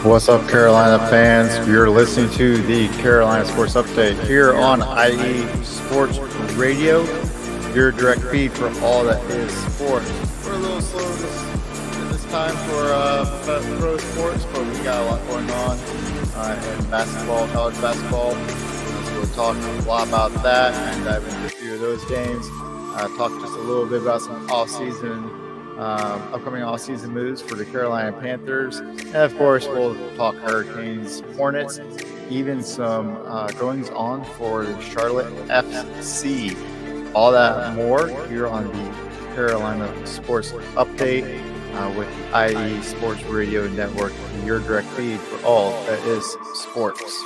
What's up, Carolina fans? You're listening to the Carolina Sports Update here on IE Sports Radio, your direct feed for all that is sports. We're a little slow this time for pro sports, but we got a lot going on in basketball, college basketball. So we'll talk a lot about that and dive into a few of those games. Talk just a little bit about some upcoming off-season moves for the Carolina Panthers. And, of course, we'll talk Hurricanes, Hornets, even some goings-on for the Charlotte FC. All that and more here on the Carolina Sports Update with the IE Sports Radio Network, your direct feed for all that is sports.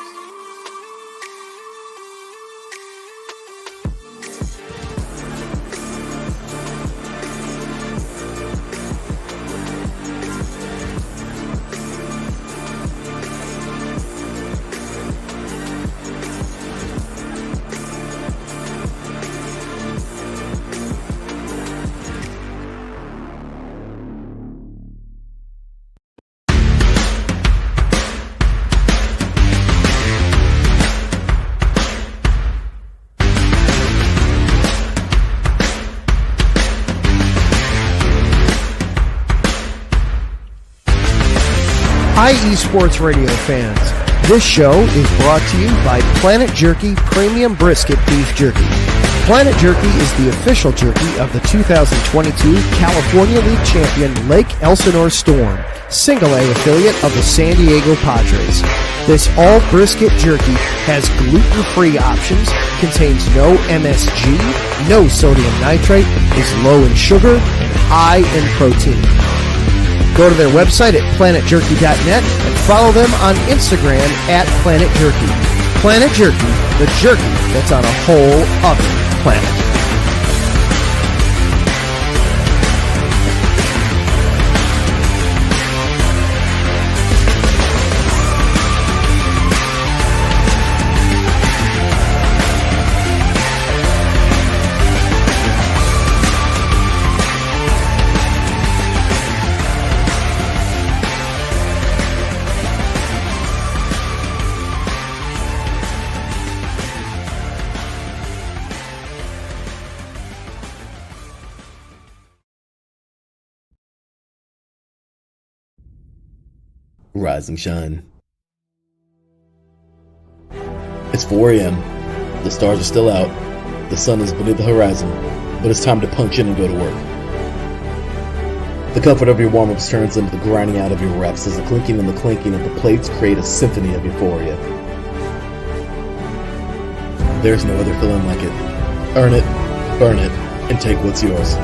IE Sports Radio fans, this show is brought to you by Planet Jerky Premium Brisket Beef Jerky. Planet Jerky is the official jerky of the 2022 California League champion Lake Elsinore Storm, single-A affiliate of the San Diego Padres. This all-brisket jerky has gluten-free options, contains no MSG, no sodium nitrate, is low in sugar, and high in protein. Go to their website at planetjerky.net and follow them on Instagram at Planet Jerky. Planet Jerky, the jerky that's on a whole other planet. Rise and shine. It's 4 a.m. The stars are still out. The sun is beneath the horizon, but it's time to punch in and go to work. The comfort of your warm-ups turns into the grinding out of your reps as the clinking and the clanking of the plates create a symphony of euphoria. There's no other feeling like it. Earn it, burn it, and take what's yours.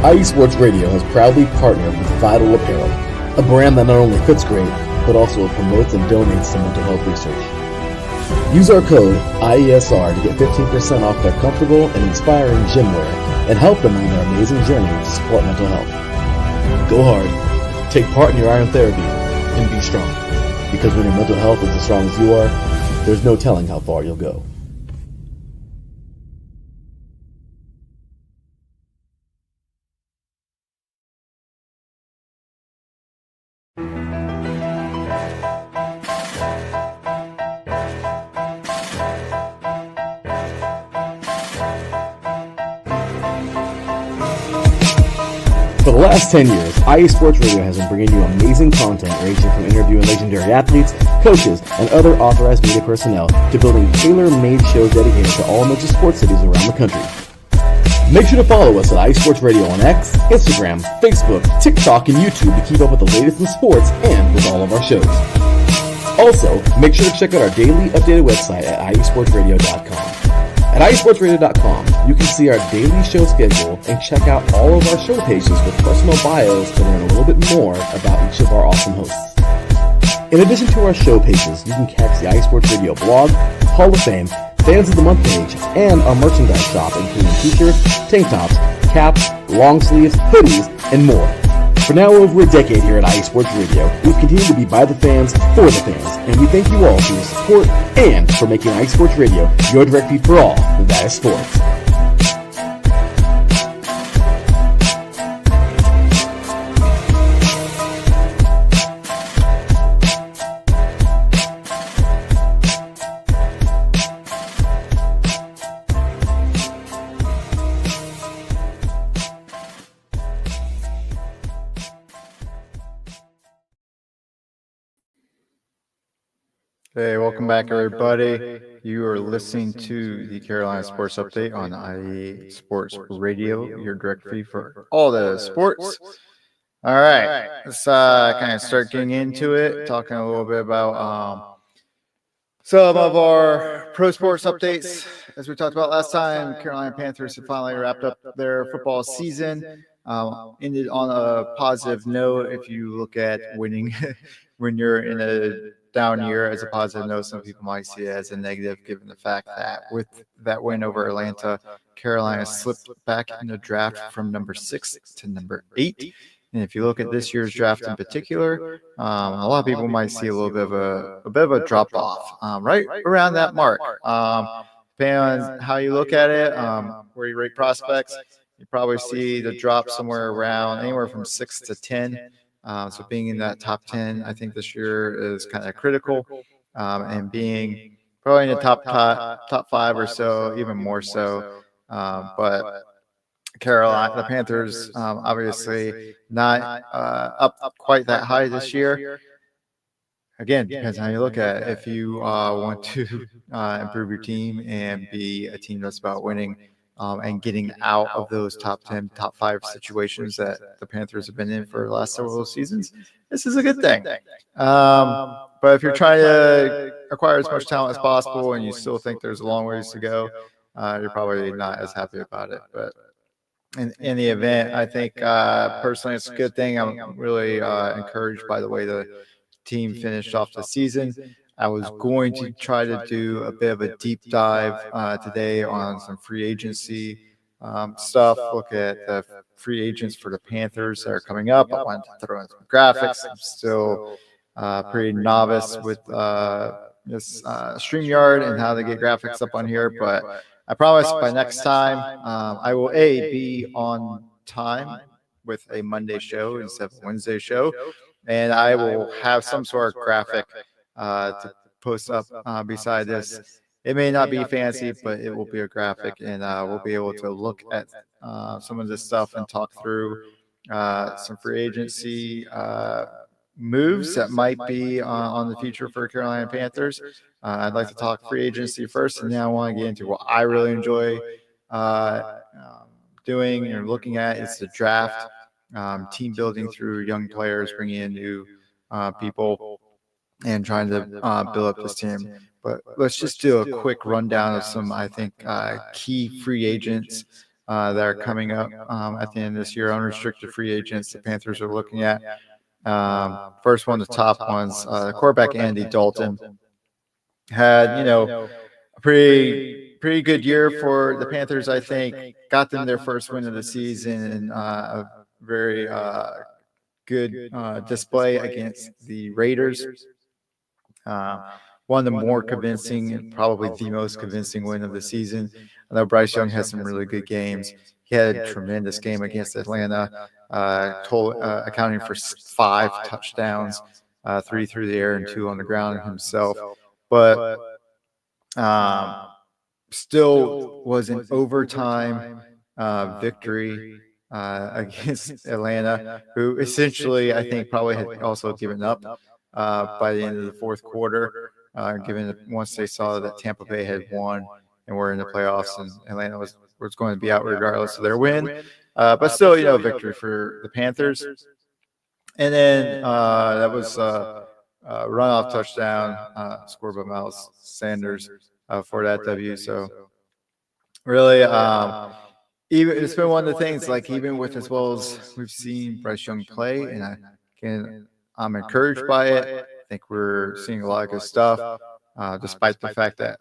IE Sports Radio has proudly partnered with Vital Apparel, a brand that not only fits great, but also promotes and donates to mental health research. Use our code IESR to get 15% off their comfortable and inspiring gym wear and help them on their amazing journey to support mental health. Go hard, take part in your iron therapy, and be strong. Because when your mental health is as strong as you are, there's no telling how far you'll go. For the last 10 years, IE Sports Radio has been bringing you amazing content ranging from interviewing legendary athletes, coaches, and other authorized media personnel to building tailor-made shows dedicated to all major sports cities around the country. Make sure to follow us at IE Sports Radio on X, Instagram, Facebook, TikTok, and YouTube to keep up with the latest in sports and with all of our shows. Also, make sure to check out our daily updated website at iesportsradio.com. At iesportsradio.com, you can see our daily show schedule and check out all of our show pages with personal bios to learn a little bit more about each of our awesome hosts. In addition to our show pages, you can catch the IE Sports Radio blog, Hall of Fame, Fans of the Month page, and our merchandise shop including t-shirts, tank tops, caps, long sleeves, hoodies, and more. For now over a decade here at IE Sports Radio, we've continued to be by the fans, for the fans, and we thank you all for your support and for making IE Sports Radio your direct feed for all that is sports. Hey, welcome back, everybody. You are listening to the Carolina Sports Update on IE Sports Radio, your direct feed for all the sports. All right, let's kind of start getting into it, talking a little bit about some of our pro sports updates. As we talked about last time, Carolina Panthers have finally wrapped up their football season. Ended on a positive note. If you look at winning when you're in a down year as a positive note, some people might see it as a negative, given the fact that with that win over Atlanta, Carolina slipped back in the draft from number 6 to number 8. And if you look at this year's draft in particular, a lot of people might see a little bit of a drop off, right around that mark. Depending on how you look at it, where you rate prospects, you probably see the drop somewhere around anywhere from 6 to 10. So being in that top 10, I think this year is kind of critical, and being probably in the top 5 or so, even more so. But Carolina, the Panthers, obviously not up quite that high this year. Again, depends on how you look at it. If you want to improve your team and be a team that's about winning and getting out of those top 10, top 5 situations that the Panthers have been in for the last several seasons, this is a good thing. But if you're trying to acquire as much talent as possible and you still think there's a long ways to go, you're probably not as happy about it. But in the event, I think personally it's a good thing. I'm really encouraged by the way the team finished off the season. I was going to try to do a bit of a deep dive today on some free agency stuff, look at the free agents for the Panthers that are coming up. I wanted to throw in some graphics. I'm still pretty novice with this StreamYard and how to get graphics up on here, but I promise by next time I will be on time with a Monday show instead of a Wednesday show, and I will have some sort of graphic to post up beside this. It may not be fancy, but it will be a graphic, and we'll be able to look at some of this stuff and talk through some free agency moves that might be on the future for Carolina Panthers. I'd like to talk free agency first, and then I want to get into what I really enjoy doing and looking at is the draft, team building through young players, bringing in new people, and trying to build up this team. But let's just do a quick rundown of some, I think, key free agents that are coming up at the end of this year, unrestricted free agents the Panthers are looking at. First one, the top ones, quarterback Andy Dalton had, a pretty good year for the Panthers. I think got them their first win of the season, and a very good display against the Raiders. One of the more convincing, probably the most convincing win of the season. I know Bryce Young had some really good games. He had a tremendous game against Atlanta, accounting for 5 touchdowns, 3 through the air and 2 on the ground himself. But still was an overtime victory against Atlanta, who essentially I think probably had also given up by the end of the fourth quarter, given that once they saw that Tampa Bay had won and were in the playoffs, and Atlanta was going to be out regardless of their win. But still, victory for the Panthers. And then that was a runoff touchdown scored by Miles Sanders for that W. So really, even it's been one of the things, like even with as well as we've seen Bryce Young play, and I'm encouraged by it. I think we're seeing a lot of good stuff, despite the fact that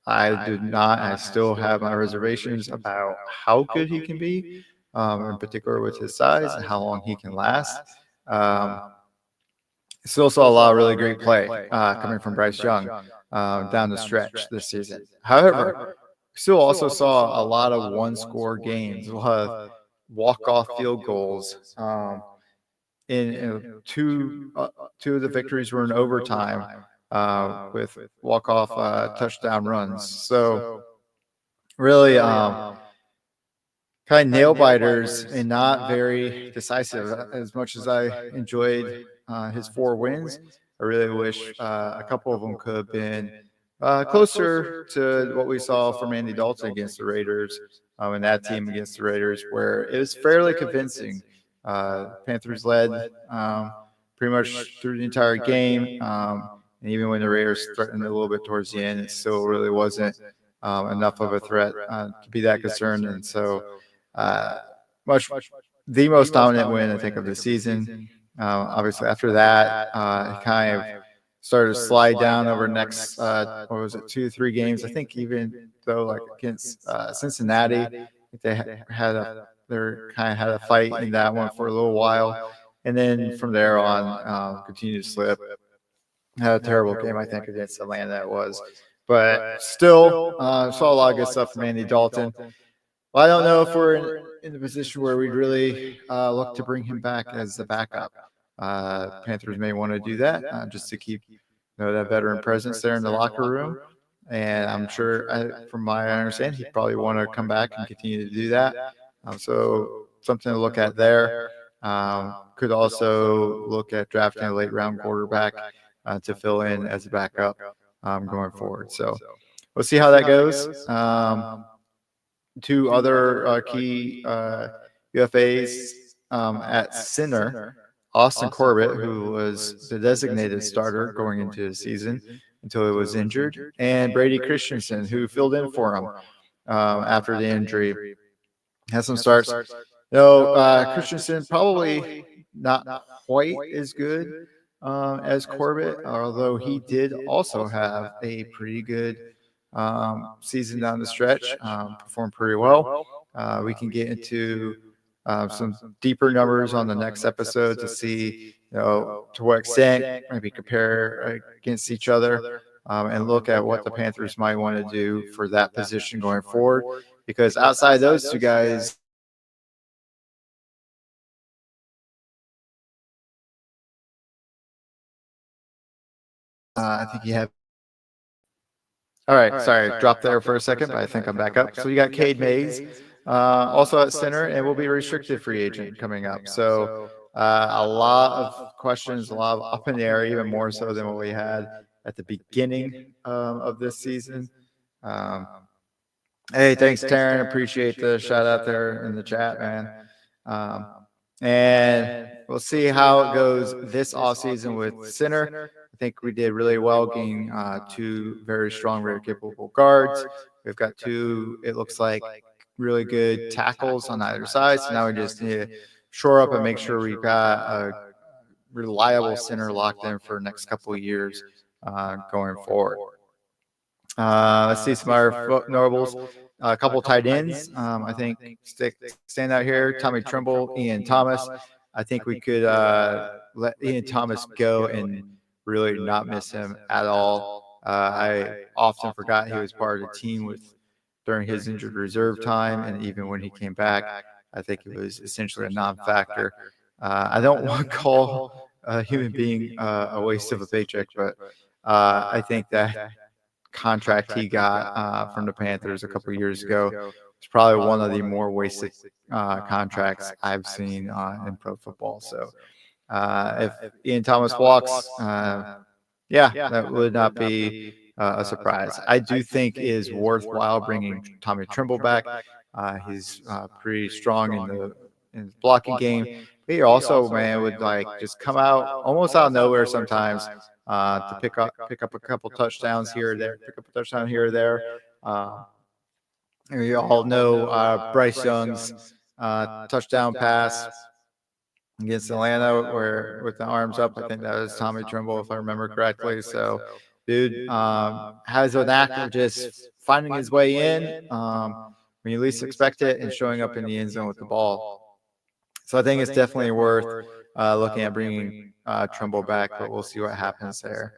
I still have my reservations about how good he can be, in particular with his size and how long he can last. Still saw a lot of really great play coming from Bryce Young down the stretch this season. However, still also saw a lot of one-score games, a lot of walk-off field goals. In two of the victories were in overtime with walk-off touchdown runs. So really kind of nail-biters and not very decisive. As much as I enjoyed his 4 wins, I really wish a couple of them could have been closer to what we saw from Andy Dalton against the Raiders and that team against the Raiders, where it was fairly convincing. Panthers led pretty much through the entire game. And even when the Raiders threatened a little bit towards the end, it still really wasn't enough of a threat to be that concerned. And so, the most dominant win, I think, of the season. Obviously, after that, it kind of started to slide down over the next, 2-3 games. I think even though, like, against Cincinnati, they had a fight in that one for a little while. And then from there on, continued to slip. Had a terrible game, I think, against Atlanta it was. But still, saw a lot of good stuff from Andy Dalton. Well, I don't know if we're in the position where we'd really look to bring him back as the backup. Panthers may want to do that just to keep that veteran presence there in the locker room. And I'm sure, from my understanding, he'd probably want to come back and continue to do that. So something to look at there. Could also look at drafting a late round quarterback to fill in as a backup going forward. So we'll see how that goes. Two other key UFAs at center, Austin Corbett, who was the designated starter going into the season until he was injured, and Brady Christensen, who filled in for him after the injury. Had some starts. Christensen probably not quite as good as Corbett, although he did also have a pretty good season down the stretch, performed pretty well. We can get into some deeper numbers on the next episode to see, to what extent maybe compare against each other and look at what the Panthers might want to do for that position going forward. Because outside those two guys, I think you have. All right, sorry, dropped there for a second, but I think I'm back up. So you got Cade Mays, also at center, and will be a restricted free agent coming up. So a lot of questions, a lot of up in the air, even more so than what we had at the beginning of this season. Hey, thanks, Taryn. Appreciate the shout out there in the chat, man. And we'll see how it goes this offseason with center. I think we did really well getting two very strong, very capable guards. We've got two, it looks like, really good tackles on either side. So now we just need to shore up and make sure we've got a reliable center locked in for the next couple of years going forward. Let's see some other notables. A couple tight ends. I think stand out here. Tommy Tremble, Ian Thomas. I think we could let Ian Thomas go and really not miss him at all. I often forgot he was part of the team during his injured reserve time, and even when he came back, I think it was essentially a non-factor. I don't want to call a human being a waste of a paycheck, but I think that contract he got from the Panthers a couple of years ago is probably one of the more wasted contracts I've seen in pro football. So if Ian Thomas walks, that would not be a surprise. I do think it is worthwhile bringing Tommy Tremble back. He's pretty strong in the blocking game. But he also, man, would just come out almost out of nowhere sometimes to pick up a couple touchdowns here or there, pick up a touchdown here or there. We all know Bryce Young's touchdown pass against Atlanta, where with the arms up, I think that was Tommy Tremble, if I remember correctly. So, dude has a knack of just finding his way in when you least expect it and showing up in the end zone with the ball. So I think it's definitely worth looking at bringing Tremble back, but we'll see what happens there.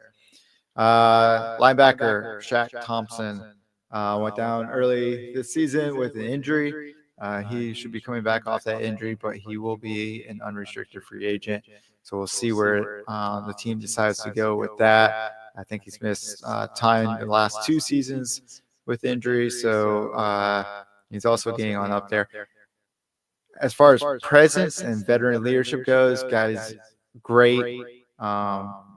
Linebacker Shaq Thompson went down early this season with an injury. He should be coming back off that injury, but he will be an unrestricted free agent. So we'll see where the team decides to go with that. I think he's missed time in the last 2 seasons with injuries, so he's also getting on up there. As far as presence and veteran leadership goes, guys, great.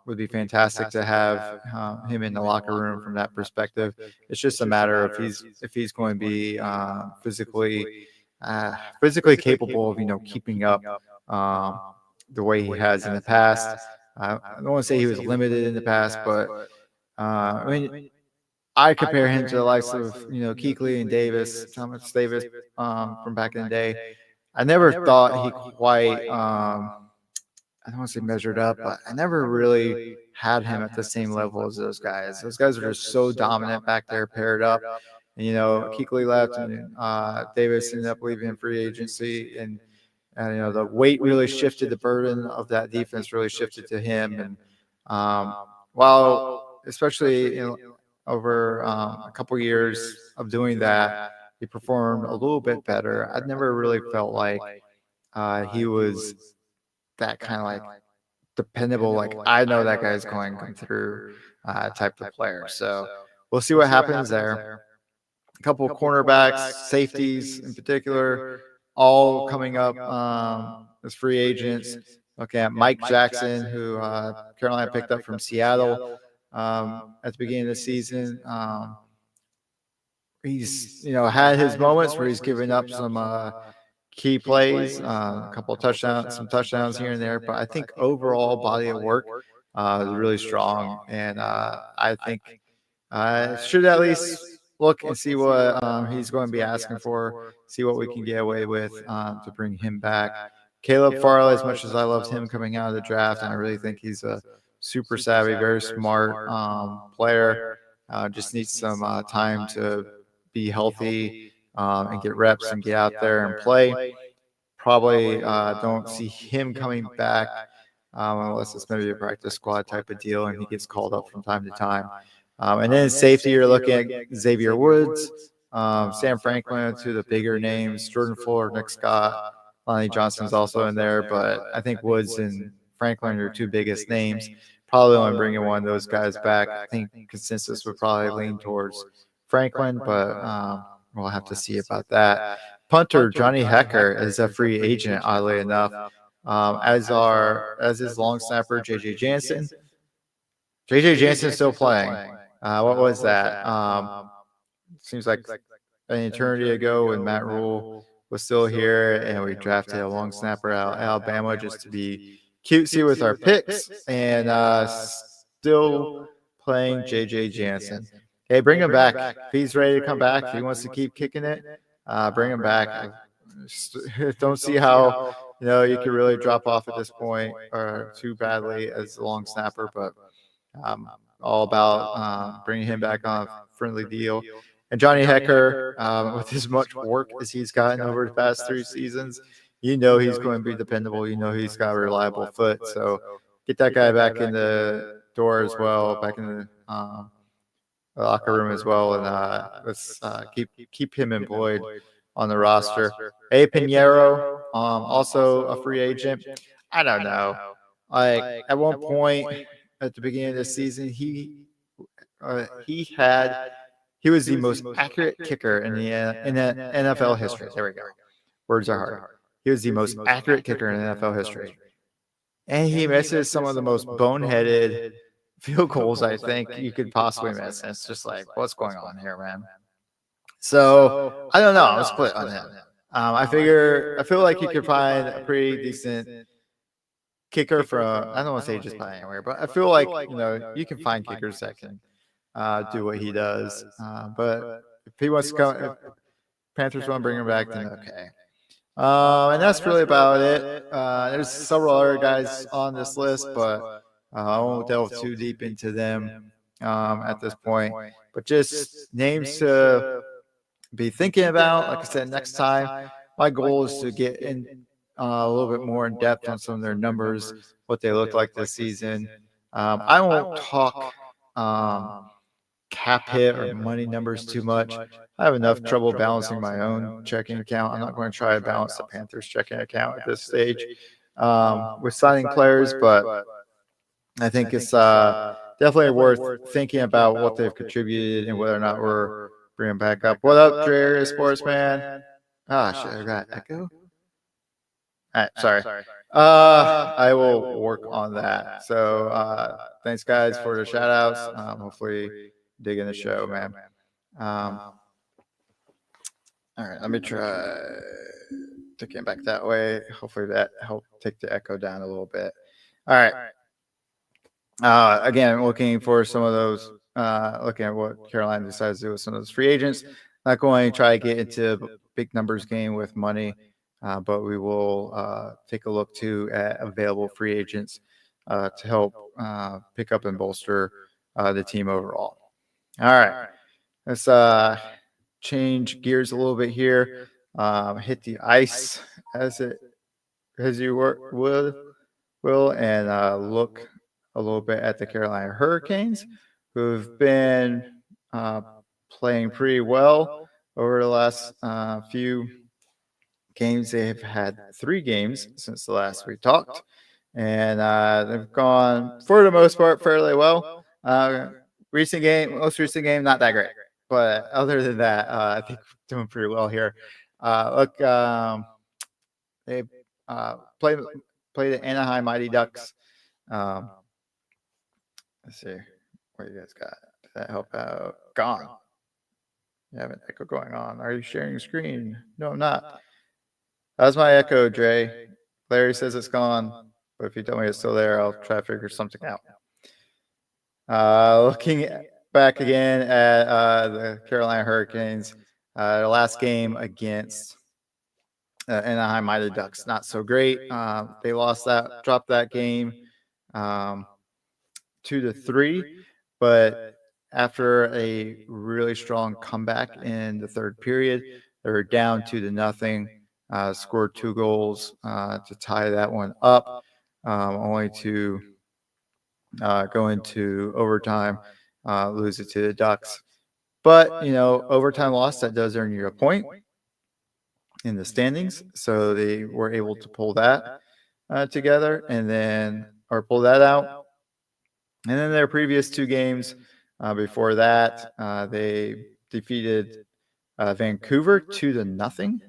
would be fantastic to have him in the locker room from that perspective. It's just a matter of if he's going to be physically capable of keeping up the way he has in the past. I don't want to say he was limited in the past, but I mean, I compare him to the likes of Kuechly and Davis, Thomas Davis from back in the day. I never thought he quite I don't want to say measured up, but I never really had him at the same level as those guys. Those guys are just so dominant back there, paired up. And Kuechly left, and Davis ended up leaving free agency, and the weight really shifted. The burden of that defense really shifted to him. And while, especially over a couple years of doing that, he performed a little bit better. I never really felt like he was that kind of like dependable, like I know that guy's going to come through type of player. So we'll see what happens there. A couple of cornerbacks, safeties in particular, all coming up as free agents. Looking at Mike Jackson, who Carolina picked up from Seattle at the beginning of the season. He's had his moments where he's given up some key plays, a couple of touchdowns, some touchdowns here and there, but I think overall body of work is really strong, and I think should at least look and see what he's going to be asking for, see what we can get away with to bring him back. Caleb Farley, as much as I loved him coming out of the draft, and I really think he's a super savvy, very smart player, just needs some time to be healthy and get reps and get out there and play. Probably don't see him coming back unless it's maybe a practice squad type of deal and he gets called up from time to time. And then safety, you're looking at Xavier Woods, Sam Franklin, two of the bigger names, Jordan Fuller, Nick Scott, Lonnie Johnson's also in there, but I think Woods and Franklin are your two biggest names. Probably only bringing one of those guys back. I think consensus would probably lean towards Franklin, but we'll have to see about that. Punter Johnny Hecker is a free agent, oddly enough, as his long snapper JJ Jansen. JJ Jansen still playing. What was that? Seems like an eternity ago when Matt Rule was still here, and we drafted a long snapper out of Alabama just to be cutesy with our picks, and still playing JJ Jansen. Hey, bring him back. If he's ready to come back, if he wants to keep kicking it, bring him back. Don't see how you can really drop off at this point or too badly as a long snapper, but all about bringing him back on a friendly deal. And Johnny Hecker, with as much work as he's gotten over the past 3 seasons, he's going to be dependable. He's got a reliable foot. So get that guy back in the door as well, back in the locker room as well, and let's keep him employed on the roster. A Pinheiro, also a free agent. I don't know. Like at one point at the beginning of the season, he was the most accurate kicker in the NFL history. There we go. Words are hard. He was the most accurate kicker in NFL history, and he misses some of the most boneheaded field goals I think you could possibly miss. And it's just like, what's going on here, man? So I don't know. I'm split on him. I feel like you could find a pretty decent kicker from, I don't want to say just by anywhere, but I feel like you can find kickers that can do what he does. But if he wants to come, if Panthers want to bring him back, then okay. And that's really about it. There's several other guys on this list, but I won't delve too deep into them at this point. But just names to be thinking about. Like I said, next time, my goal is to get in a little bit more in depth on some of their numbers, what they look like this season. I won't talk cap hit or money numbers too much. I have enough trouble balancing my own checking account. I'm not going to try to balance the Panthers checking account at this stage with signing players, but I think it's definitely worth thinking about what they've contributed and whether or not we're bringing back up. What up, Dreary Sportsman? Ah, shit, I got echo. All right, sorry. I will work on that. So thanks guys for the shout outs. Hopefully digging the show, man. All right, let me try to get back that way. Hopefully that helped take the echo down a little bit. All right. Again, looking for some of those, looking at what Carolina decides to do with some of those free agents. Not going to try to get into big numbers game with money, but we will take a look too at available free agents to help pick up and bolster the team overall. All right, let's change gears a little bit here. Hit the ice as you will, and look a little bit at the Carolina Hurricanes, who've been playing pretty well over the last few games. They've had 3 games since the last we talked, and they've gone, for the most part, fairly well. Most recent game, not that great. But other than that, I think we're doing pretty well here. They played the Anaheim Mighty Ducks. Let's see what you guys got. Does that help out? Gone. You have an echo going on. Are you sharing your screen? No, I'm not. That's my echo, Dre. Larry says it's gone, but if you tell me it's still there, I'll try to figure something out. Looking back again at the Carolina Hurricanes, the last game against Anaheim Mighty Ducks, not so great. They dropped that game 2-3, but after a really strong comeback in the third period, they were down 2-0. Scored 2 goals to tie that one up, only to go into overtime, lose it to the Ducks. But, overtime loss, that does earn you a point in the standings. So they were able to pull that together or pull that out. And then their previous 2 games before that, they defeated Vancouver 2-0.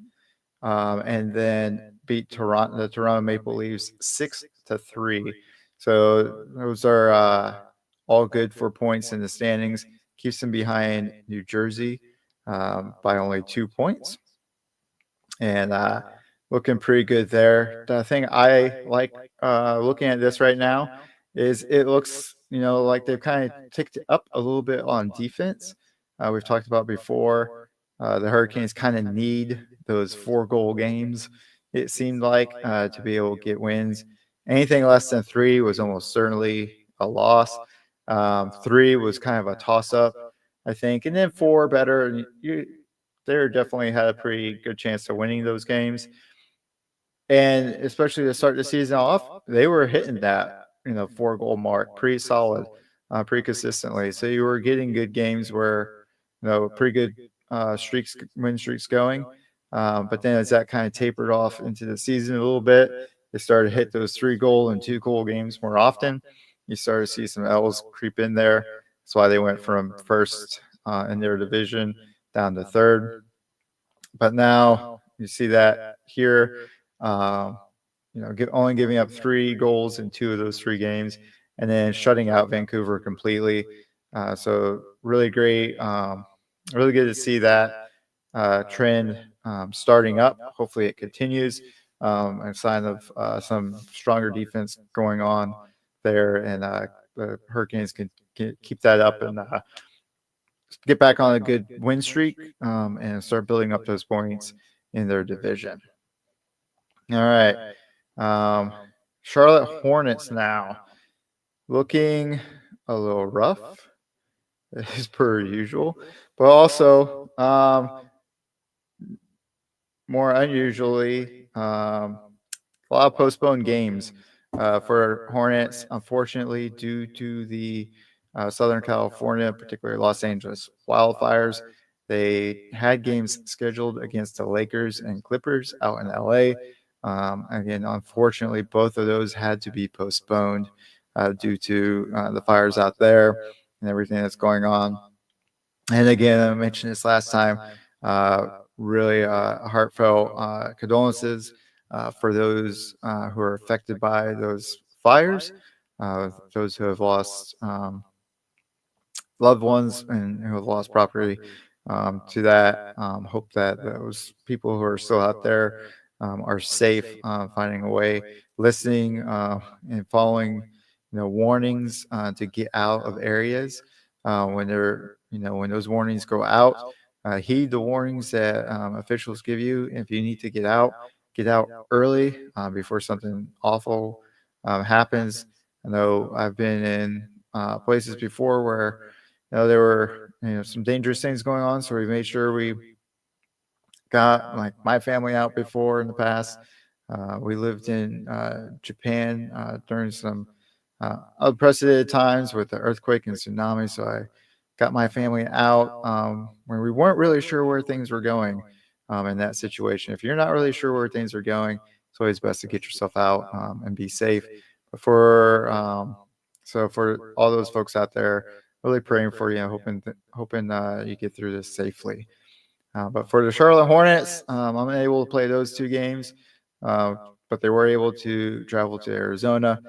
And then beat the Toronto Maple Leafs 6-3. So those are all good for points in the standings. Keeps them behind New Jersey by only 2 points. And looking pretty good there. The thing I like looking at this right now is it looks, like they've kind of ticked up a little bit on defense. We've talked about before. The Hurricanes kind of need those 4-goal games, it seemed like, to be able to get wins. Anything less than 3 was almost certainly a loss. 3 was kind of a toss-up, I think. And then 4 better. They definitely had a pretty good chance of winning those games. And especially to start the season off, they were hitting that 4-goal mark pretty solid, pretty consistently. So you were getting good games where, pretty good win streaks going. But then as that kind of tapered off into the season a little bit, they started to hit those 3-goal and 2-goal games more often. You started to see some L's creep in there. That's why they went from first in their division down to third. But now you see that here, only giving up 3 goals in 2 of those 3 games, and then shutting out Vancouver completely. So really great. Really good to see that trend starting up. Hopefully it continues. A sign of some stronger defense going on there, and the Hurricanes can keep that up and get back on a good win streak and start building up those points in their division. All right. Charlotte Hornets now looking a little rough as per usual, but also more unusually, a lot of postponed games for Hornets, unfortunately, due to the Southern California, particularly Los Angeles wildfires. They had games scheduled against the Lakers and Clippers out in LA. Again, unfortunately, both of those had to be postponed due to the fires out there and everything that's going on. And again, I mentioned this last time, really heartfelt condolences for those who are affected by those fires, those who have lost loved ones and who have lost property. To that, hope that those people who are still out there are safe, finding a way, listening and following, warnings to get out of areas when they're, when those warnings go out. Heed the warnings that officials give you. If you need to get out early before something awful happens. I know I've been in places before where there were some dangerous things going on, so we made sure we got like my family out before in the past. We lived in Japan during some unprecedented times with the earthquake and tsunami, so I got my family out when we weren't really sure where things were going in that situation. If you're not really sure where things are going, it's always best to get yourself out and be safe. But so for all those folks out there, really praying for you, hoping you get through this safely. But for the Charlotte Hornets, I'm unable to play those two games, but they were able to travel to Arizona,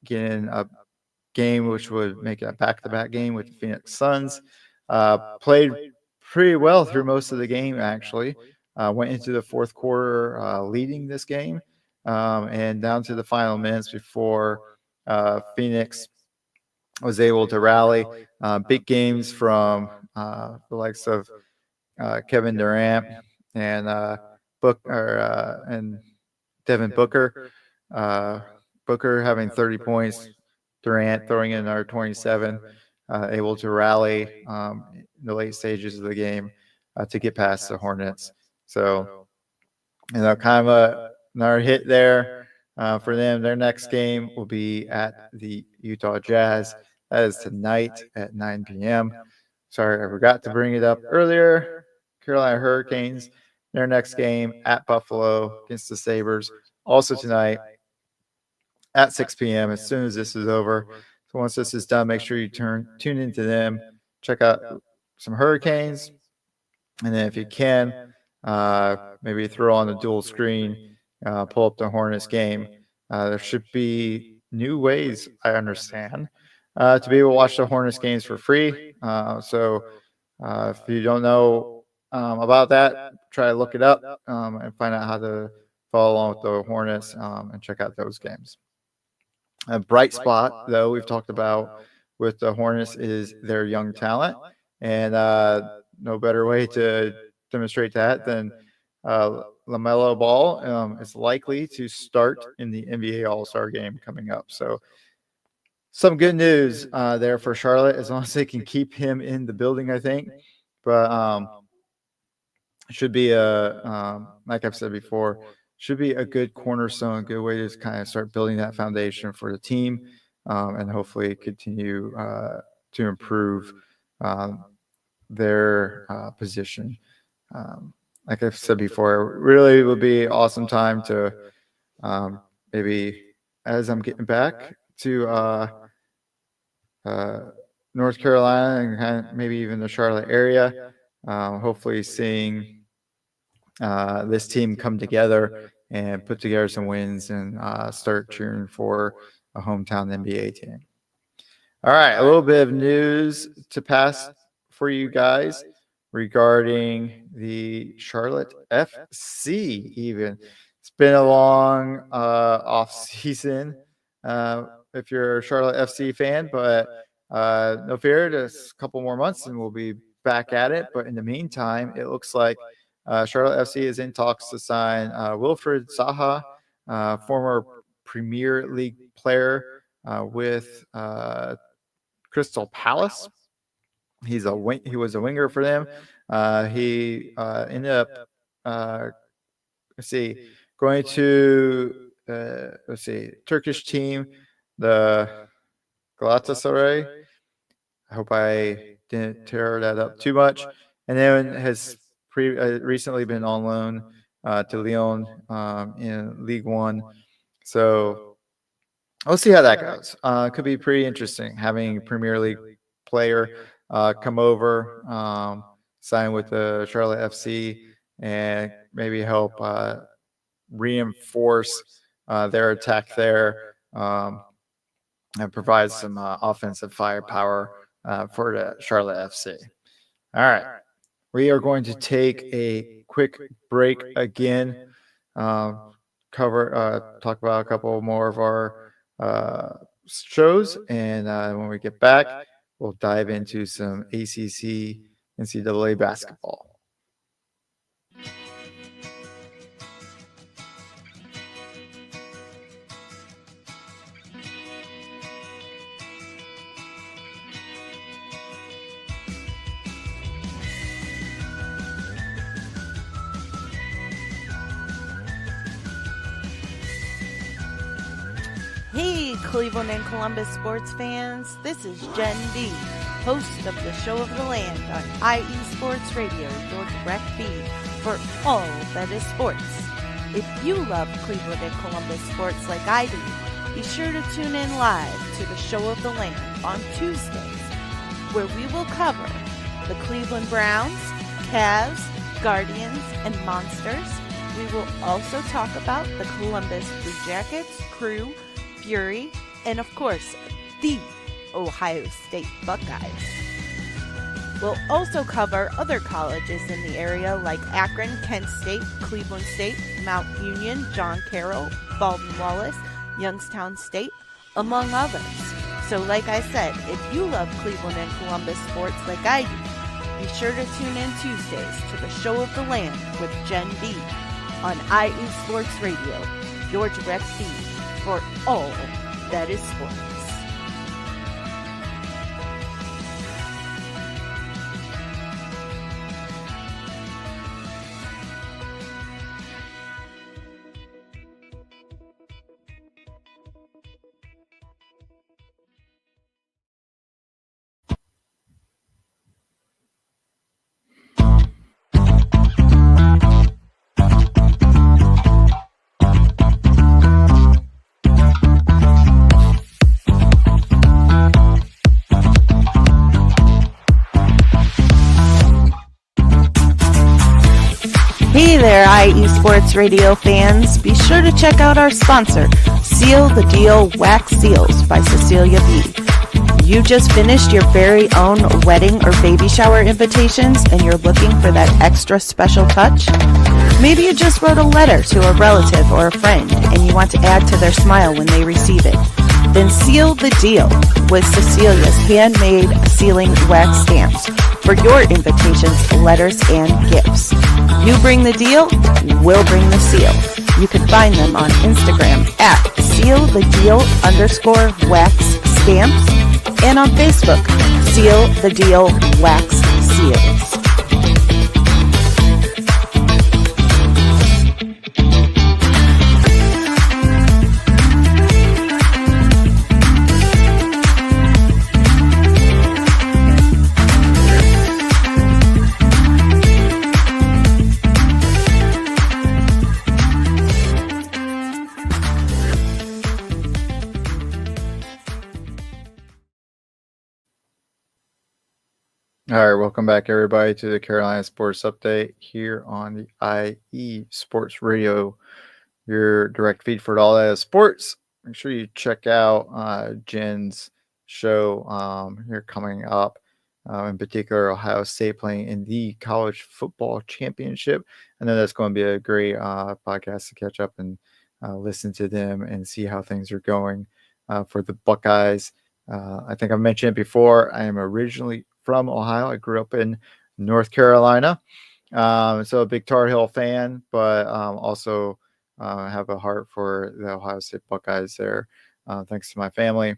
get in a game which would make it a back-to-back game with the Phoenix Suns. Played pretty well through most of the game, actually. Went into the fourth quarter leading this game and down to the final minutes before Phoenix was able to rally. Big games from the likes of Kevin Durant and and Devin Booker. Booker having 30 points, Durant throwing in another 27, able to rally in the late stages of the game to get past the Hornets. So, kind of another hit there for them. Their next game will be at the Utah Jazz. That is tonight at 9 p.m. Sorry, I forgot to bring it up earlier. Carolina Hurricanes, their next game at Buffalo against the Sabres, also tonight at 6 p.m. as soon as this is over. So once this is done, make sure you tune into them, check out some Hurricanes, and then if you can, maybe throw on the dual screen, pull up the Hornets game. There should be new ways, I understand, to be able to watch the Hornets games for free. So if you don't know about that, try to look it up and find out how to follow along with the Hornets and check out those games. A bright spot, though, we've talked about with the Hornets is their young talent, and no better way to demonstrate that than LaMelo Ball is likely to start in the NBA All-Star game coming up. So some good news there for Charlotte, as long as they can keep him in the building, I think. But should be like I've said before, should be a good cornerstone, a good way to kind of start building that foundation for the team and hopefully continue to improve their position. Like I've said before, really would be an awesome time to maybe as I'm getting back to North Carolina and kind of maybe even the Charlotte area, hopefully seeing this team come together and put together some wins and start cheering for a hometown NBA team. All right, a little bit of news to pass for you guys regarding the Charlotte FC even. It's been a long off season if you're a Charlotte FC fan, but no fear, just a couple more months and we'll be back at it. But in the meantime, it looks like Charlotte FC is in talks to sign Wilfried Zaha, former Premier League player with Crystal Palace. He was a winger for them. He ended up going to Turkish team, the Galatasaray. I hope I didn't tear that up too much. And then has recently been on loan to Lyon in League One. So we'll see how that goes. Could be pretty interesting having a Premier League player come over, sign with the Charlotte FC, and maybe help reinforce their attack there and provide some offensive firepower for the Charlotte FC. All right. We are going to take a quick break again, talk about a couple more of our shows, and when we get back, we'll dive into some ACC NCAA basketball. Hey, Cleveland and Columbus sports fans. This is Jen D, host of the Show of the Land on IE Sports Radio, your direct feed for all that is sports. If you love Cleveland and Columbus sports like I do, be sure to tune in live to the Show of the Land on Tuesdays, where we will cover the Cleveland Browns, Cavs, Guardians, and Monsters. We will also talk about the Columbus Blue Jackets, Crew, Fury, and of course, the Ohio State Buckeyes. We'll also cover other colleges in the area like Akron, Kent State, Cleveland State, Mount Union, John Carroll, Baldwin Wallace, Youngstown State, among others. So like I said, if you love Cleveland and Columbus sports like I do, be sure to tune in Tuesdays to the Show of the Land with Jen B on IE Sports Radio, your direct feed for all that is sports. Hey there, IE Sports Radio fans. Be sure to check out our sponsor, Seal the Deal Wax Seals by Cecilia B. You just finished your very own wedding or baby shower invitations and you're looking for that extra special touch? Maybe you just wrote a letter to a relative or a friend and you want to add to their smile when they receive it. Then seal the deal with Cecilia's handmade sealing wax stamps for your invitations, letters, and gifts. You bring the deal, we'll bring the seal. You can find them on Instagram at sealthedeal_wax stamps and on Facebook, Seal the Deal Wax Seals. All right, welcome back, everybody, to the Carolina Sports Update here on the IE Sports Radio, your direct feed for all that is sports. Make sure you check out Jen's show here coming up. In particular, Ohio State playing in the College Football Championship. I know that's going to be a great podcast to catch up and listen to them and see how things are going for the Buckeyes. I think I've mentioned it before. I am originally from Ohio. I grew up in North Carolina. So a big Tar Heel fan, but also have a heart for the Ohio State Buckeyes there, thanks to my family.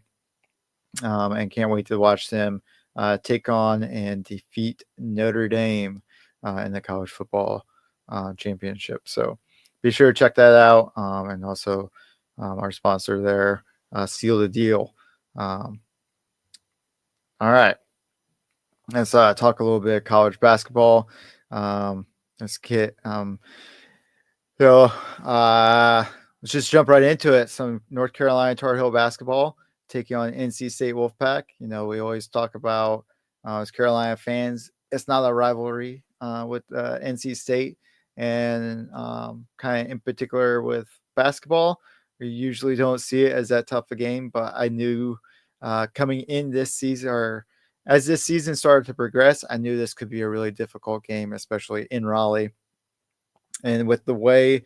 And can't wait to watch them take on and defeat Notre Dame in the College Football Championship. So be sure to check that out. And also our sponsor there, Seal the Deal. All right. Let's talk a little bit of college basketball. Let's just jump right into it. Some North Carolina Tar Heel basketball taking on NC State Wolfpack. You know, we always talk about as Carolina fans, it's not a rivalry with NC State. and kind of in particular with basketball. We usually don't see it as that tough a game, but I knew coming in this season, or as this season started to progress, I knew this could be a really difficult game, especially in Raleigh. And with the way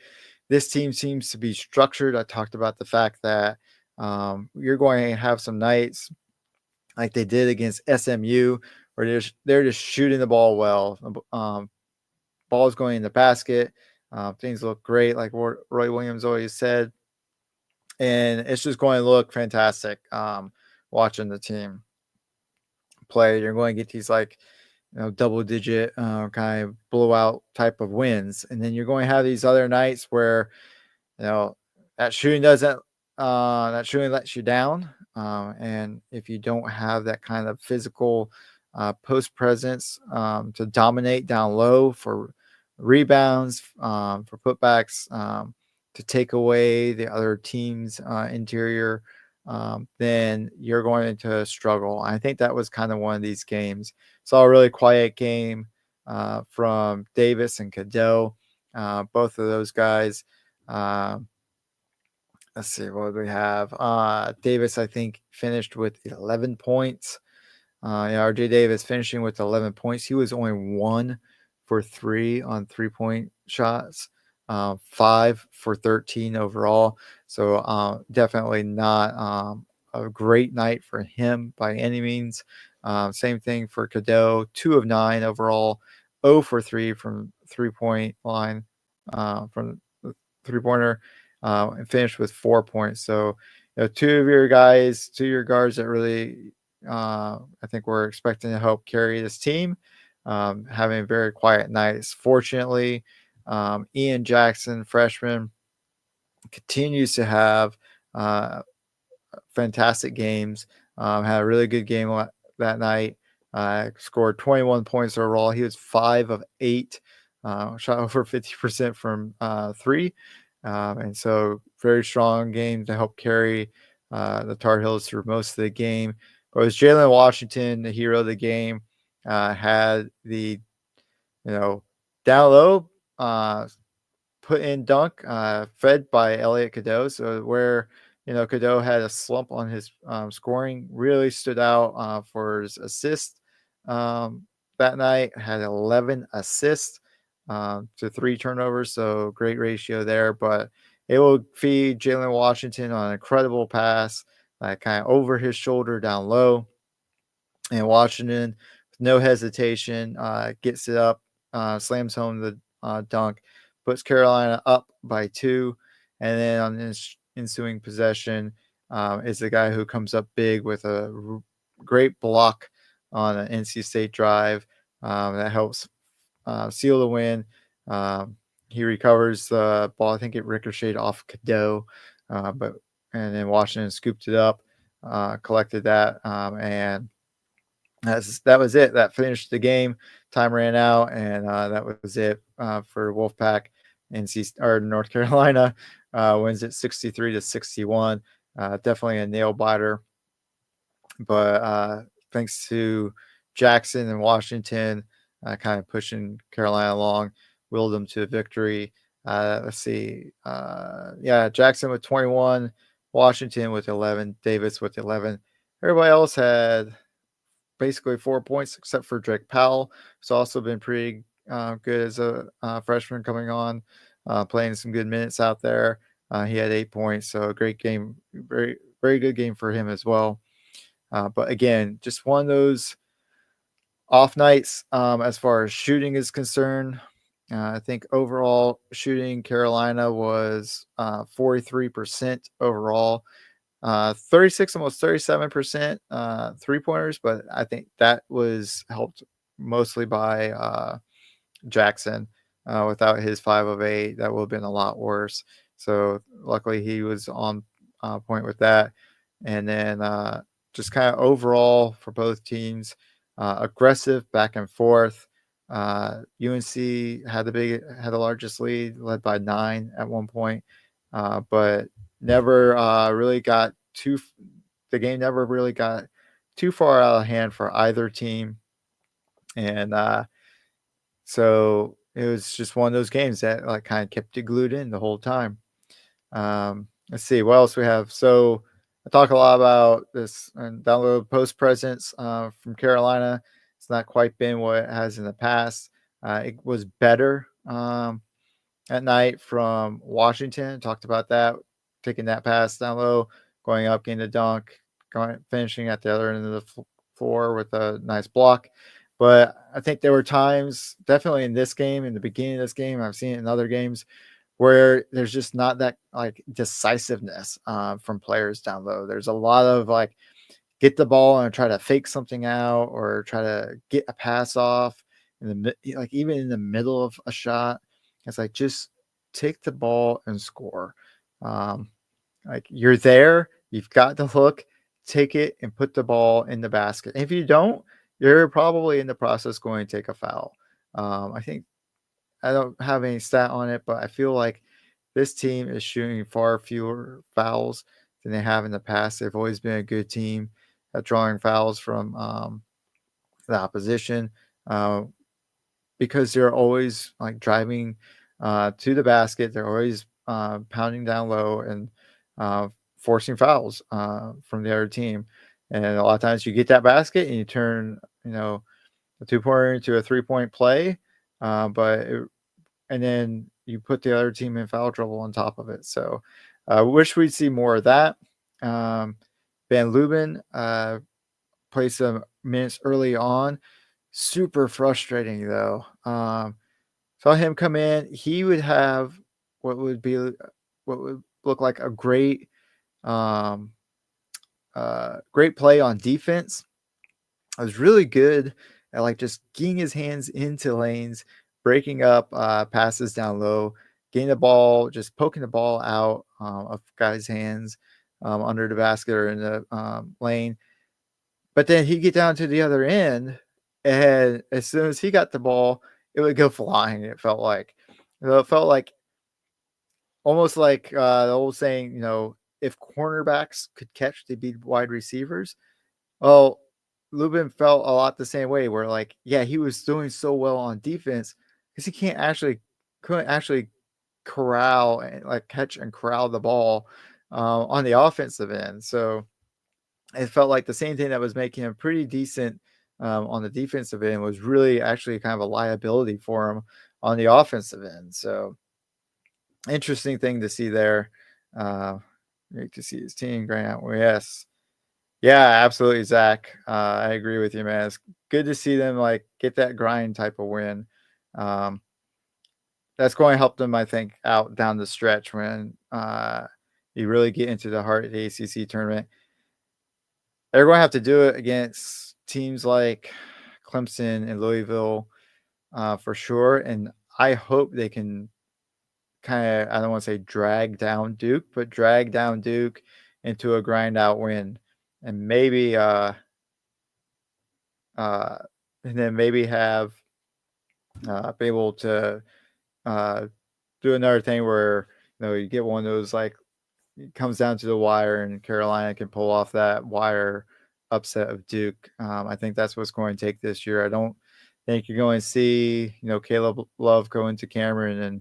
this team seems to be structured, I talked about the fact that you're going to have some nights like they did against SMU, where they're just shooting the ball well. Ball's going in the basket. Things look great, like Roy Williams always said, and it's just going to look fantastic. Watching the team play, you're going to get these like double-digit kind of blowout type of wins, and then you're going to have these other nights where that shooting lets you down. And if you don't have that kind of physical post presence to dominate down low for rebounds, for putbacks, to take away the other team's interior, then you're going to struggle. I think that was kind of one of these games. Saw a really quiet game from Davis and Cadeau. Both of those guys. Let's see, what do we have? Davis, I think, finished with 11 points. RJ Davis finishing with 11 points. He was only 1 for 3 on 3-point shots, 5 for 13 overall. So definitely not a great night for him by any means. Same thing for Cadeau, 2 of 9 overall, 0 for 3 from 3-point line, from the three-pointer. And finished with 4 points. So, two of your guards that really, I think we're expecting to help carry this team, having very quiet nights. Fortunately, Ian Jackson, freshman, continues to have fantastic games. Had a really good game that night. Scored 21 points overall. He was 5 of 8, shot over 50% from 3. And so very strong game to help carry the Tar Heels through most of the game. But it was Jalen Washington, the hero of the game, had the, down low, put in dunk, fed by Elliot Cadeau. So where, Cadeau had a slump on his scoring, really stood out for his assist that night, had 11 assists. To 3 turnovers, so great ratio there. But it will feed Jalen Washington on an incredible pass, kind of over his shoulder down low. And Washington, with no hesitation, gets it up, slams home the dunk, puts Carolina up by 2. And then on this ensuing possession is the guy who comes up big with a great block on an NC State drive that helps seal the win. He recovers the ball. I think it ricocheted off Cadeau, and then Washington scooped it up, collected that, and that was it. That finished the game. Time ran out, and that was it for Wolfpack. North Carolina wins it 63-61. Definitely a nail biter, but thanks to Jackson and Washington, kind of pushing Carolina along, willed them to victory. Let's see. Jackson with 21, Washington with 11, Davis with 11. Everybody else had basically 4 points except for Drake Powell, who's also been pretty good as a freshman coming on, playing some good minutes out there. He had 8 points, so a great game. Very, very good game for him as well. But again, just one of those off nights as far as shooting is concerned. I think overall shooting Carolina was 43% overall, 36, almost 37% 3-pointers, but I think that was helped mostly by Jackson. Without his 5 of 8, that would have been a lot worse. So luckily he was on point with that. And then just kind of overall for both teams, aggressive back and forth. UNC had the largest lead, led by 9 at one point, but never really got the game never really got too far out of hand for either team. And so it was just one of those games that like kind of kept you glued in the whole time. Let's see what else we have. So I talk a lot about this and download post presence from Carolina. It's not quite been what it has in the past. It was better at night from Washington. Talked about that, taking that pass down low, going up, getting the dunk, finishing at the other end of the floor with a nice block. But I think there were times, definitely in this game, in the beginning of this game, I've seen it in other games, where there's just not that like decisiveness from players down low. There's a lot of like get the ball and try to fake something out or try to get a pass off in the like even in the middle of a shot. It's like just take the ball and score. Like you're there, you've got the hook, take it and put the ball in the basket. And if you don't, you're probably in the process going to take a foul. I think I don't have any stat on it, but I feel like this team is shooting far fewer fouls than they have in the past. They've always been a good team at drawing fouls from the opposition because they're always like driving to the basket. They're always pounding down low and forcing fouls from the other team. And a lot of times you get that basket and you turn, a 2-pointer into a 3-point play. And then you put the other team in foul trouble on top of it. So I wish we'd see more of that. Van Lubin played some minutes early on. Super frustrating, though. Saw him come in. He would have what would look like a great great play on defense. I was really good at like just getting his hands into lanes, breaking up passes down low, getting the ball, just poking the ball out of guys' hands under the basket or in the lane. But then he'd get down to the other end, and as soon as he got the ball, it would go flying. It felt like almost like the old saying, if cornerbacks could catch, they'd be wide receivers. Well, Lubin felt a lot the same way where like, yeah, he was doing so well on defense because he couldn't actually corral and like catch and corral the ball on the offensive end. So it felt like the same thing that was making him pretty decent on the defensive end was really actually kind of a liability for him on the offensive end. So interesting thing to see there. Great to see his team Grant. Well, yes. Yeah, absolutely, Zach. I agree with you, man. It's good to see them like get that grind type of win. That's going to help them, I think, out down the stretch when you really get into the heart of the ACC tournament. They're going to have to do it against teams like Clemson and Louisville for sure. And I hope they can kind of, I don't want to say drag down Duke, but drag down Duke into a grind out win. And maybe and then maybe have be able to do another thing where you get one of those like it comes down to the wire and Carolina can pull off that wire upset of Duke. I think that's what's going to take this year. I don't think you're going to see Caleb Love go into Cameron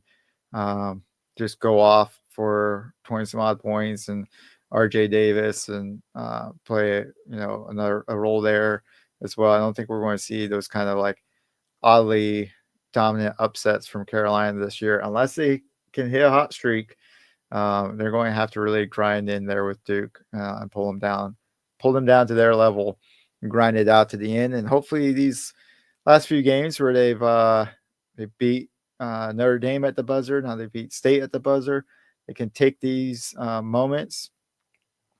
and just go off for 20 some odd points and RJ Davis and play a role there as well. I don't think we're going to see those kind of like oddly dominant upsets from Carolina this year unless they can hit a hot streak. They're going to have to really grind in there with Duke and pull them down to their level and grind it out to the end. And hopefully these last few games where they beat Notre Dame at the buzzer, now they beat State at the buzzer, they can take these moments.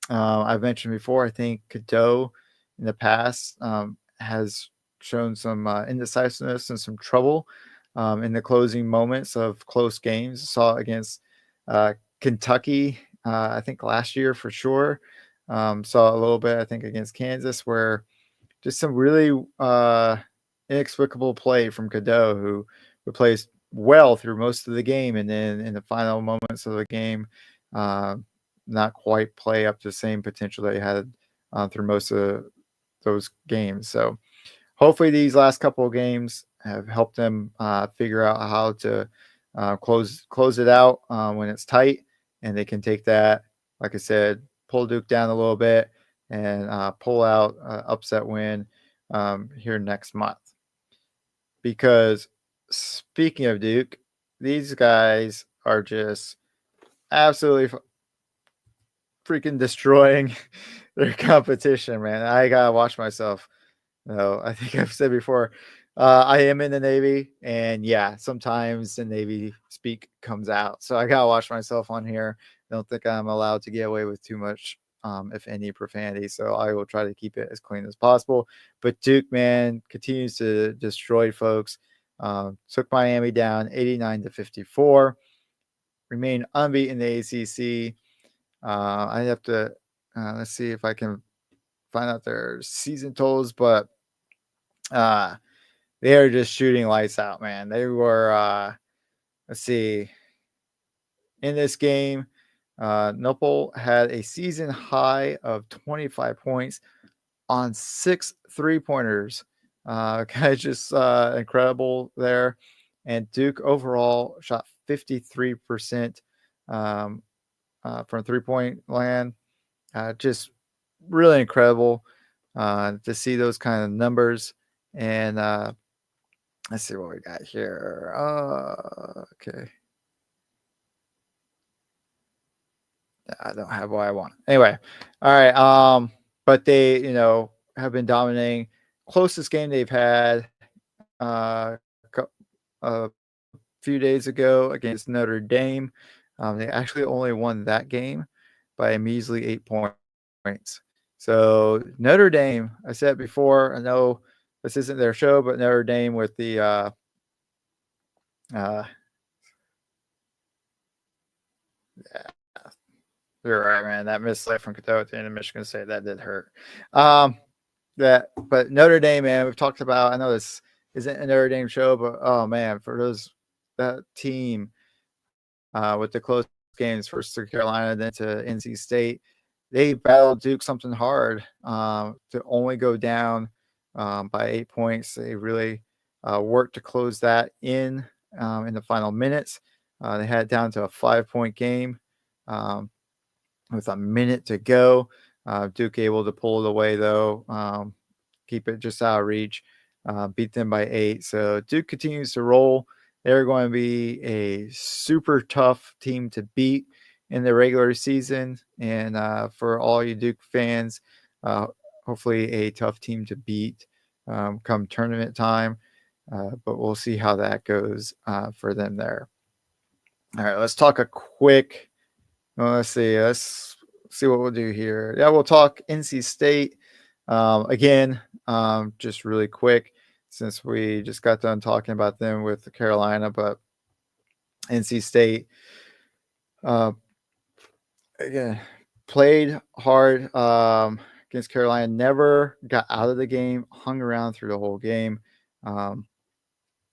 I've mentioned before, I think Cadeau in the past has shown some indecisiveness and some trouble in the closing moments of close games. Saw it against Kentucky, I think last year for sure. Saw a little bit, I think, against Kansas, where just some really inexplicable play from Cadeau, who plays well through most of the game, and then in the final moments of the game, not quite play up to the same potential that he had through most of those games. So hopefully these last couple of games have helped them figure out how to close it out when it's tight, and they can take that, like I said, pull Duke down a little bit and pull out upset win here next month. Because speaking of Duke, these guys are just absolutely freaking destroying their competition, man. I gotta watch myself. No, I think I've said before, I am in the Navy, and yeah, sometimes the Navy speak comes out. So I gotta watch myself on here. I don't think I'm allowed to get away with too much, if any, profanity. So I will try to keep it as clean as possible. But Duke, man, continues to destroy folks. Took Miami down 89-54. Remain unbeaten in the ACC. I have to let's see if I can find out their season totals, but they are just shooting lights out, man. They were let's see, in this game, Nopal had a season high of 25 points on 6 3-pointers. Kind of just incredible there. And Duke overall shot 53% from 3-point land. Just really incredible to see those kind of numbers. And let's see what we got here. Okay. I don't have what I want. Anyway, all right. But they, have been dominating. Closest game they've had a few days ago against Notre Dame. They actually only won that game by a measly 8 points. So Notre Dame, I said before, I know this isn't their show, but Notre Dame with the yeah, you're right, man. That misplay from Cato at the end of Michigan State, that did hurt. But Notre Dame, man, we've talked about. I know this isn't a Notre Dame show, but oh man, for that team with the close games, first to Carolina, then to NC State, they battled Duke something hard to only go down by 8 points. They really worked to close that in the final minutes. They had it down to a 5-point game with a minute to go. Duke able to pull it away, though, keep it just out of reach, beat them by 8. So Duke continues to roll. They're going to be a super tough team to beat in the regular season. And for all you Duke fans, hopefully a tough team to beat come tournament time. But we'll see how that goes for them there. All right, let's talk a quick. Let's see what we'll do here. Yeah, we'll talk NC State again, just really quick, since we just got done talking about them with Carolina. But NC State again played hard against Carolina, never got out of the game, hung around through the whole game,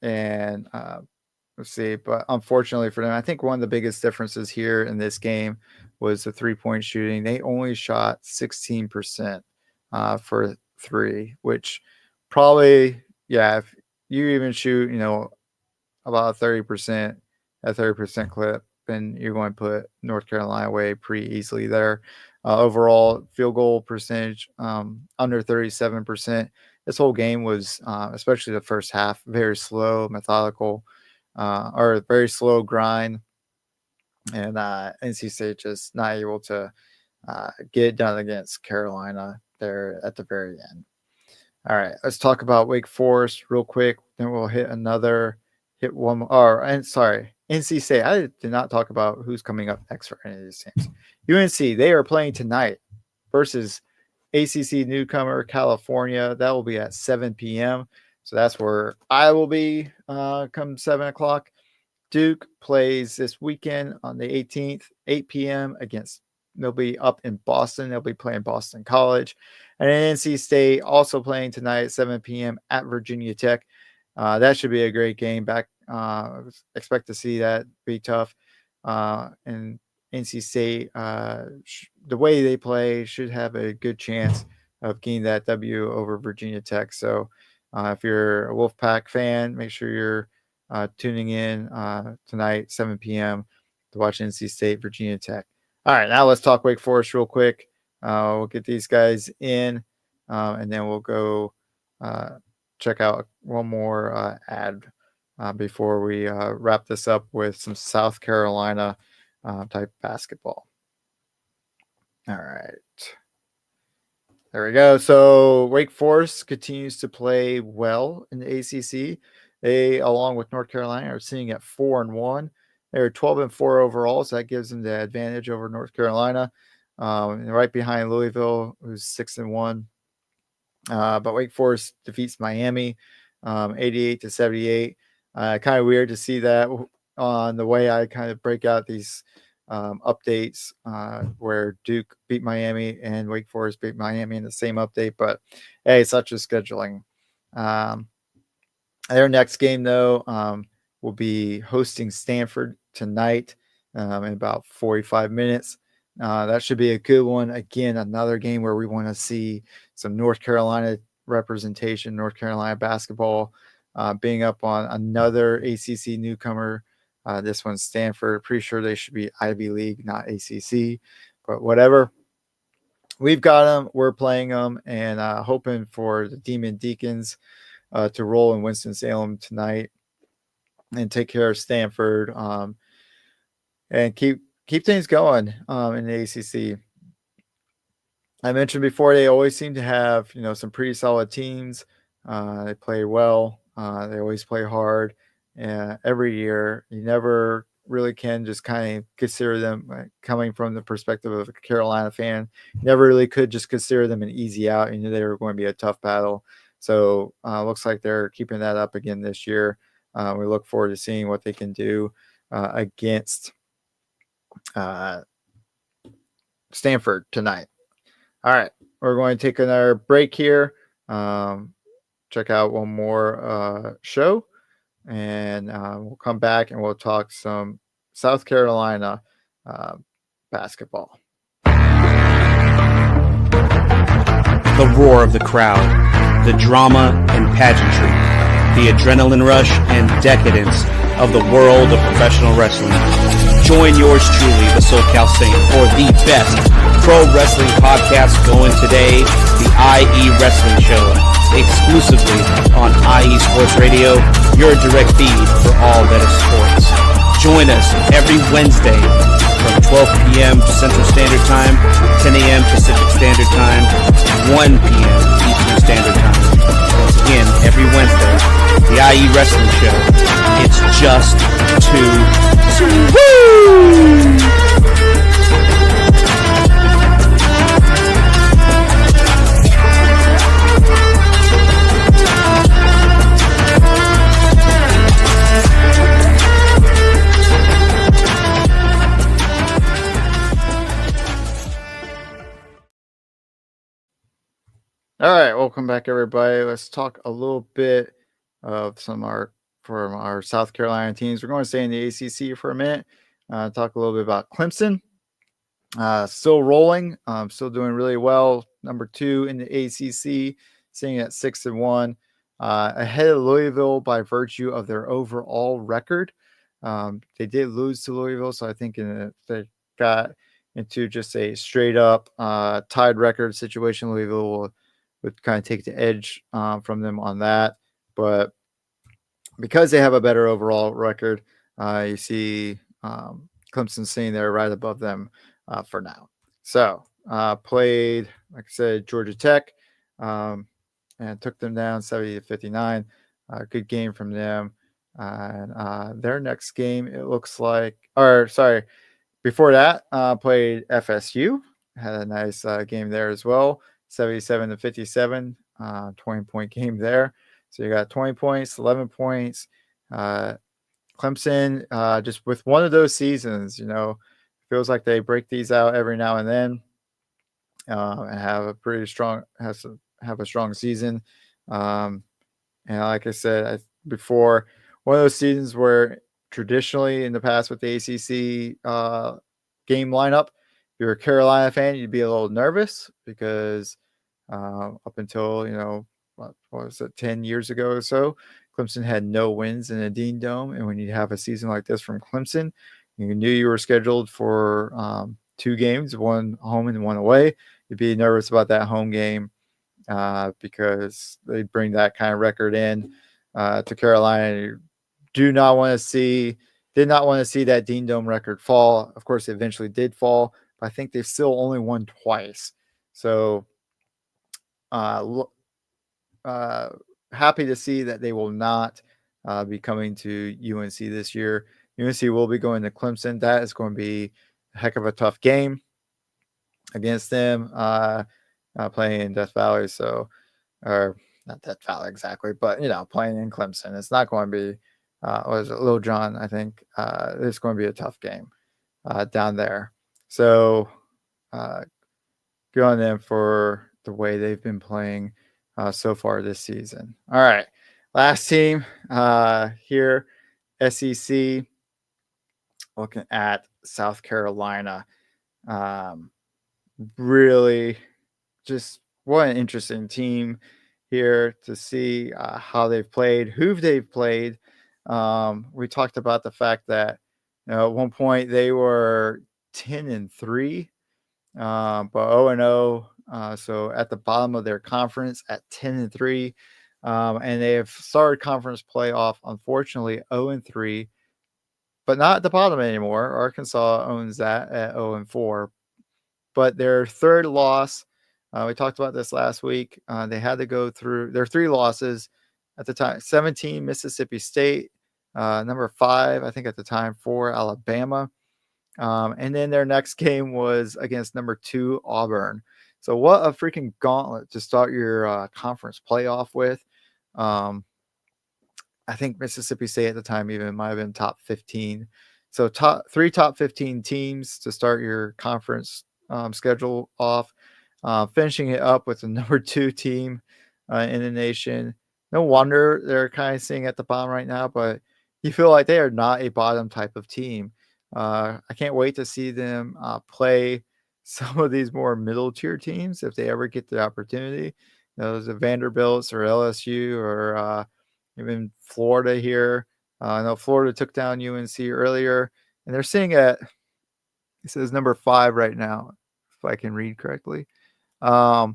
and let's see. But unfortunately for them, I think one of the biggest differences here in this game was the 3-point shooting. They only shot 16% for 3, which probably, yeah, if you even shoot, about 30%, at 30% clip, then you're going to put North Carolina away pretty easily there. Overall field goal percentage under 37%. This whole game was, especially the first half, very slow, methodical, or very slow grind. And NC State just not able to get it done against Carolina there at the very end. All right, let's talk about Wake Forest real quick. Then we'll hit one more. NC State. I did not talk about who's coming up next for any of these teams. UNC, they are playing tonight versus ACC newcomer California. That will be at 7 p.m. So that's where I will be come 7 o'clock. Duke plays this weekend on the 18th, 8 p.m. They'll be up in Boston. They'll be playing Boston College. And NC State also playing tonight at 7 p.m. at Virginia Tech. That should be a great game. Expect to see that be tough. And NC State, the way they play, should have a good chance of getting that W over Virginia Tech. So If you're a Wolfpack fan, make sure you're tuning in tonight, 7 p.m. to watch NC State, Virginia Tech. All right, now let's talk Wake Forest real quick. We'll get these guys in, and then we'll go check out one more ad before we wrap this up with some South Carolina type basketball. All right. There we go. So Wake Forest continues to play well in the ACC. They, along with North Carolina, are sitting at 4-1. They're 12-4 overall, so that gives them the advantage over North Carolina. Right behind Louisville, who's 6-1. But Wake Forest defeats Miami, 88-78. Kind of weird to see that on the way I kind of break out these updates where Duke beat Miami and Wake Forest beat Miami in the same update. But hey, such is scheduling. Their next game, though, will be hosting Stanford tonight in about 45 minutes. That should be a good one. Again, another game where we want to see some North Carolina representation, North Carolina basketball being up on another ACC newcomer. This one's Stanford. Pretty sure they should be Ivy League, not ACC, but whatever. We've got them. We're playing them, and hoping for the Demon Deacons to roll in Winston-Salem tonight and take care of Stanford and keep things going in the ACC. I mentioned before, they always seem to have, some pretty solid teams. They play well. They always play hard. Every year, you never really can just kind of consider them, coming from the perspective of a Carolina fan, never really could just consider them an easy out. You knew they were going to be a tough battle. So looks like they're keeping that up again this year. We look forward to seeing what they can do against Stanford tonight. All right, we're going to take another break here. Check out one more show, and we'll come back and we'll talk some South Carolina basketball. The roar of the crowd, the drama and pageantry, the adrenaline rush and decadence of the world of professional wrestling. Join yours truly, the SoCal Saint, for the best pro wrestling podcast going today, the IE Wrestling Show, exclusively on IE Sports Radio, your direct feed for all that is sports. Join us every Wednesday from 12 p.m. Central Standard Time, 10 a.m. Pacific Standard Time, 1 p.m. Eastern Standard Time. Once again, every Wednesday, the IE Wrestling Show. It's just too woo! All right, welcome back, everybody. Let's talk a little bit of from our South Carolina teams. We're going to stay in the ACC for a minute. Talk a little bit about Clemson. Still rolling, still doing really well. Number 2 in the ACC, sitting at 6-1, ahead of Louisville by virtue of their overall record. They did lose to Louisville, so I think they got into just a straight up tied record situation. Louisville would kind of take the edge from them on that. But because they have a better overall record, you see Clemson sitting there right above them for now. So played, like I said, Georgia Tech and took them down 70-59. Good game from them. And their next game, it looks like, before that, played FSU. Had a nice game there as well. 77-57, 20-point game there. So you got 20 points, 11 points. Clemson, just with one of those seasons, feels like they break these out every now and then and have a pretty strong, have a strong season. And like I said before, one of those seasons where traditionally in the past with the ACC game lineup, if you're a Carolina fan, you'd be a little nervous because up until, what was it, 10 years ago or so, Clemson had no wins in the Dean Dome. And when you have a season like this from Clemson, you knew you were scheduled for 2 games, one home and one away. You'd be nervous about that home game because they bring that kind of record in to Carolina. You did not want to see that Dean Dome record fall. Of course, it eventually did fall, but I think they've still only won twice. So happy to see that they will not be coming to UNC this year. UNC will be going to Clemson. That is going to be a heck of a tough game against them, playing in Death Valley. So, or not Death Valley exactly, but playing in Clemson. It's not going to be, was it Lil John? I think it's going to be a tough game down there. So, good on them for the way they've been playing so far this season. All right, last team here, SEC. Looking at South Carolina, really, just what an interesting team here to see how they've played, who they've played. We talked about the fact that at one point they were 10-3, but 0-0. So at the bottom of their conference at 10-3, and they have started conference playoff, unfortunately 0-3, but not at the bottom anymore. Arkansas owns that at 0-4, but their third loss, we talked about this last week. They had to go through their 3 losses at the time: 17 Mississippi State, number 5, I think at the time, 4 Alabama. And then their next game was against number 2 Auburn. So what a freaking gauntlet to start your conference playoff with. I think Mississippi State at the time even might have been top 15. So 3 top 15 teams to start your conference schedule off. Finishing it up with the number 2 team in the nation. No wonder they're kind of sitting at the bottom right now, but you feel like they are not a bottom type of team. I can't wait to see them play some of these more middle tier teams if they ever get the opportunity. Those are Vanderbilts or LSU or even Florida here. I know Florida took down UNC earlier, and they're sitting at, it says number 5 right now, if I can read correctly. So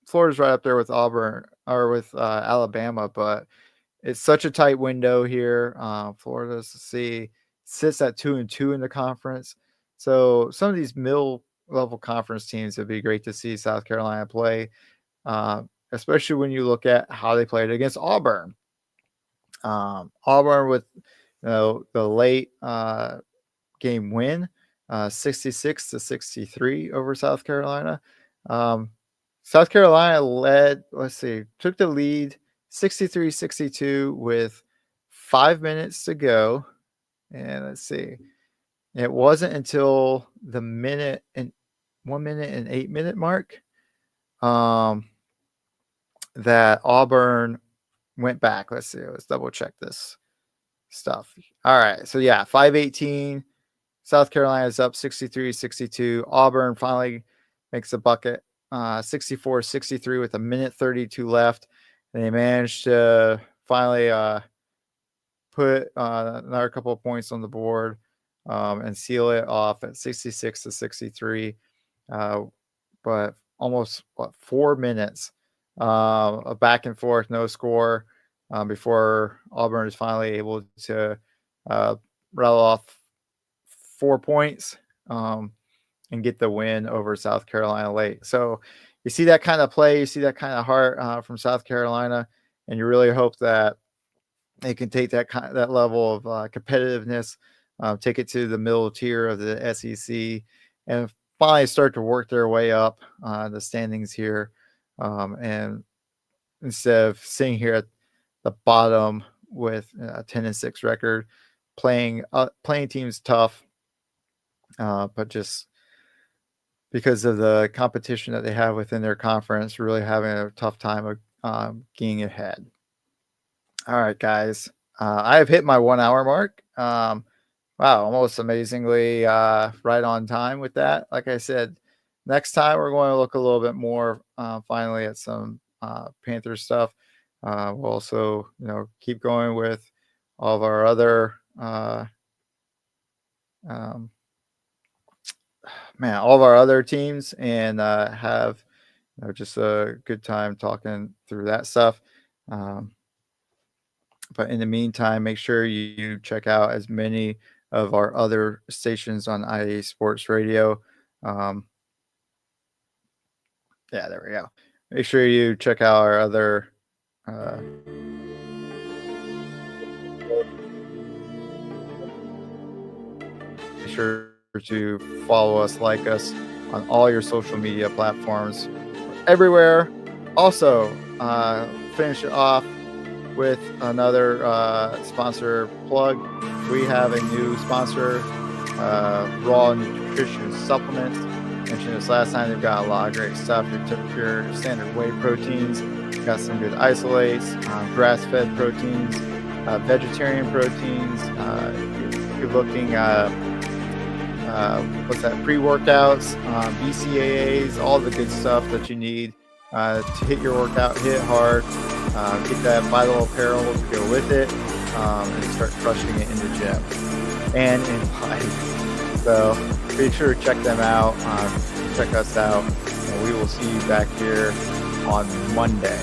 Florida's right up there with Auburn or with Alabama, but it's such a tight window here. Florida's sits at 2-2 in the conference. So some of these middle level conference teams would be great to see South Carolina play, especially when you look at how they played against Auburn. Auburn with the late game win, 66-63 over South Carolina. South Carolina took the lead 63-62 with 5 minutes to go. And let's see. It wasn't until the 1 minute and 8 minute mark that Auburn went back. Let's see. Let's double check this stuff. All right. So yeah, 5:18. South Carolina is up 63-62. Auburn finally makes a bucket, 64-63 with 1:32 left. And they managed to finally put another couple of points on the board and seal it off at 66-63. But almost 4 minutes of back and forth, no score before Auburn is finally able to rattle off 4 points and get the win over South Carolina late. So you see that kind of play, you see that kind of heart from South Carolina, and you really hope that they can take that level of competitiveness, take it to the middle tier of the SEC, and finally start to work their way up the standings here. And instead of sitting here at the bottom with a 10-6 record, playing teams tough, but just because of the competition that they have within their conference, really having a tough time of getting ahead. All right, guys. I have hit my 1 hour mark. Wow, almost amazingly right on time with that. Like I said, next time we're going to look a little bit more finally at some Panthers stuff. We'll also, keep going with all of our other all of our other teams, and have just a good time talking through that stuff. But in the meantime, make sure you check out as many of our other stations on IE Sports Radio. There we go. Make sure you check out our other make sure to follow us, like us on all your social media platforms, everywhere. Also, finish it off with another sponsor plug. We have a new sponsor, Raw Nutrition Supplements. Mentioned this last time. They've got a lot of great stuff. Your standard whey proteins, got some good isolates, grass-fed proteins, vegetarian proteins. You're looking at pre-workouts, BCAAs, all the good stuff that you need to hit your workout, hit it hard, get that vital apparel to go with it, and start crushing it in the gym and in life. So be sure to check them out. Check us out, and we will see you back here on Monday.